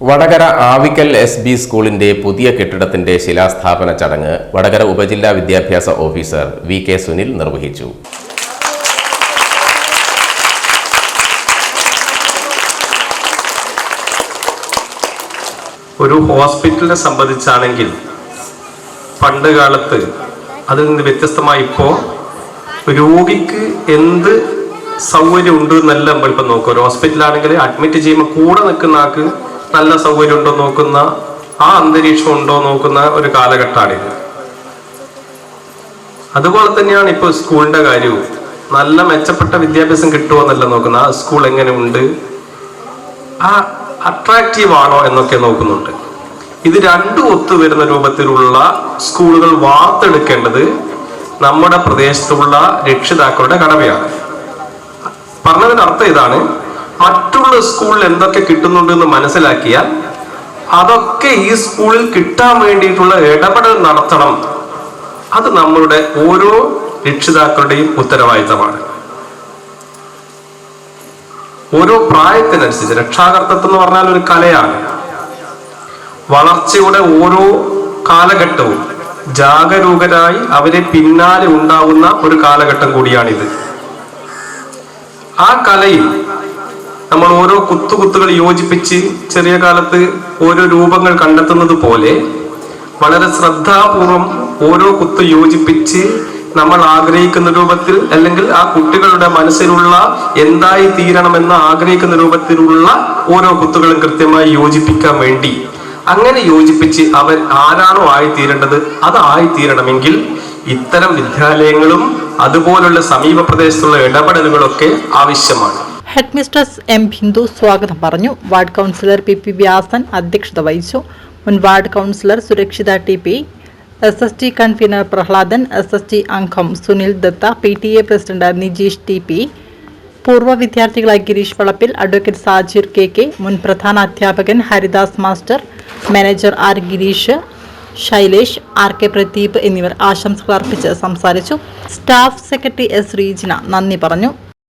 Vadakara Avikkal SB സ്കൂളിന്റെ പുതിയ കെട്ടിടത്തിന്റെ ശിലാസ്ഥാപന ചടങ്ങ് വടകര ഉപജില്ലാ വിദ്യാഭ്യാസ ഓഫീസർ VK സുനിൽ നിർവഹിച്ചു. ഒരു ഹോസ്പിറ്റലിനെ സംബന്ധിച്ചാണെങ്കിൽ പണ്ട് കാലത്ത് അതിൽ നിന്ന് വ്യത്യസ്തമായി ഇപ്പോൾ രോഗിക്ക് എന്ത് സൗകര്യം ഉണ്ട് എന്നല്ല നമ്മളിപ്പോൾ നോക്കുക. ഒരു ഹോസ്പിറ്റലാണെങ്കിൽ അഡ്മിറ്റ് ചെയ്യുമ്പോൾ കൂടെ നിൽക്കുന്ന ആൾക്ക് നല്ല സൗകര്യം ഉണ്ടോ നോക്കുന്ന, ആ അന്തരീക്ഷം ഉണ്ടോ നോക്കുന്ന ഒരു കാലഘട്ടമാണിത്. അതുപോലെ തന്നെയാണ് ഇപ്പോൾ സ്കൂളിന്റെ കാര്യവും. നല്ല മെച്ചപ്പെട്ട വിദ്യാഭ്യാസം കിട്ടുമോ എന്നല്ല നോക്കുന്ന, ആ സ്കൂൾ എങ്ങനെ ഉണ്ട്, ആ അട്രാക്റ്റീവ് ആണോ എന്നൊക്കെ നോക്കുന്നുണ്ട്. ഇത് രണ്ടും ഒത്തുവരുന്ന രൂപത്തിലുള്ള സ്കൂളുകൾ വാർത്തെടുക്കേണ്ടത് നമ്മുടെ പ്രദേശത്തുള്ള രക്ഷിതാക്കളുടെ കടമയാണ്. പറഞ്ഞതിന് അർത്ഥം ഇതാണ്, മറ്റുള്ള സ്കൂളിൽ എന്തൊക്കെ കിട്ടുന്നുണ്ട് എന്ന് മനസ്സിലാക്കിയാൽ അതൊക്കെ ഈ സ്കൂളിൽ കിട്ടാൻ വേണ്ടിയിട്ടുള്ള ഇടപെടൽ നടത്തണം. അത് നമ്മളുടെ ഓരോ രക്ഷിതാക്കളുടെയും ഉത്തരവാദിത്തമാണ്. ഓരോ പ്രായത്തിനനുസരിച്ച് രക്ഷാകർത്തൃത്വം എന്ന് പറഞ്ഞാൽ ഒരു കലയാണ്. വളർച്ചയുടെ ഓരോ കാലഘട്ടവും ജാഗരൂകരായി അവരെ പിന്നാലെ ഉണ്ടാവുന്ന ഒരു കാലഘട്ടം കൂടിയാണിത്. ആ കലയിൽ നമ്മൾ ഓരോ കുത്തുകൾ യോജിപ്പിച്ച് ചെറിയ കാലത്ത് ഓരോ രൂപങ്ങൾ കണ്ടെത്തുന്നത് പോലെ വളരെ ശ്രദ്ധാപൂർവം ഓരോ കുത്ത് യോജിപ്പിച്ച് നമ്മൾ ആഗ്രഹിക്കുന്ന രൂപത്തിൽ, അല്ലെങ്കിൽ ആ കുട്ടികളുടെ മനസ്സിലുള്ള എന്തായി തീരണമെന്ന് ആഗ്രഹിക്കുന്ന രൂപത്തിലുള്ള ഓരോ കുത്തുകളും കൃത്യമായി യോജിപ്പിക്കാൻ വേണ്ടി, അങ്ങനെ യോജിപ്പിച്ച് അവർ ആരാണോ ആയിത്തീരേണ്ടത് അത് ആയിത്തീരണമെങ്കിൽ ഇത്തരം വിദ്യാലയങ്ങളും അതുപോലുള്ള സമീപ പ്രദേശത്തുള്ള ഇടപെടലുകളൊക്കെ ആവശ്യമാണ്. Head mistress M. ബിന്ദു സ്വാഗതം പറഞ്ഞു. Ward councillor PP. വ്യാസൻ അധ്യക്ഷത വഹിച്ചു. മുൻ ward councillor Surakshitha TP, SST convenor Prahladan, SST അംഗം Sunil Datta, PTA president Nijeesh TP, പൂർവ്വ വിദ്യാർത്ഥികളായ ഗിരീഷ് വളപ്പിൽ, അഡ്വക്കേറ്റ് സാജിർ KK, മുൻ പ്രധാന അധ്യാപകൻ Haridas master, manager R. Girish, Shailesh, RK Pradeep എന്നിവർ ആശംസകൾ അർപ്പിച്ച് സംസാരിച്ചു. Staff secretary S. റീജിന നന്ദി പറഞ്ഞു.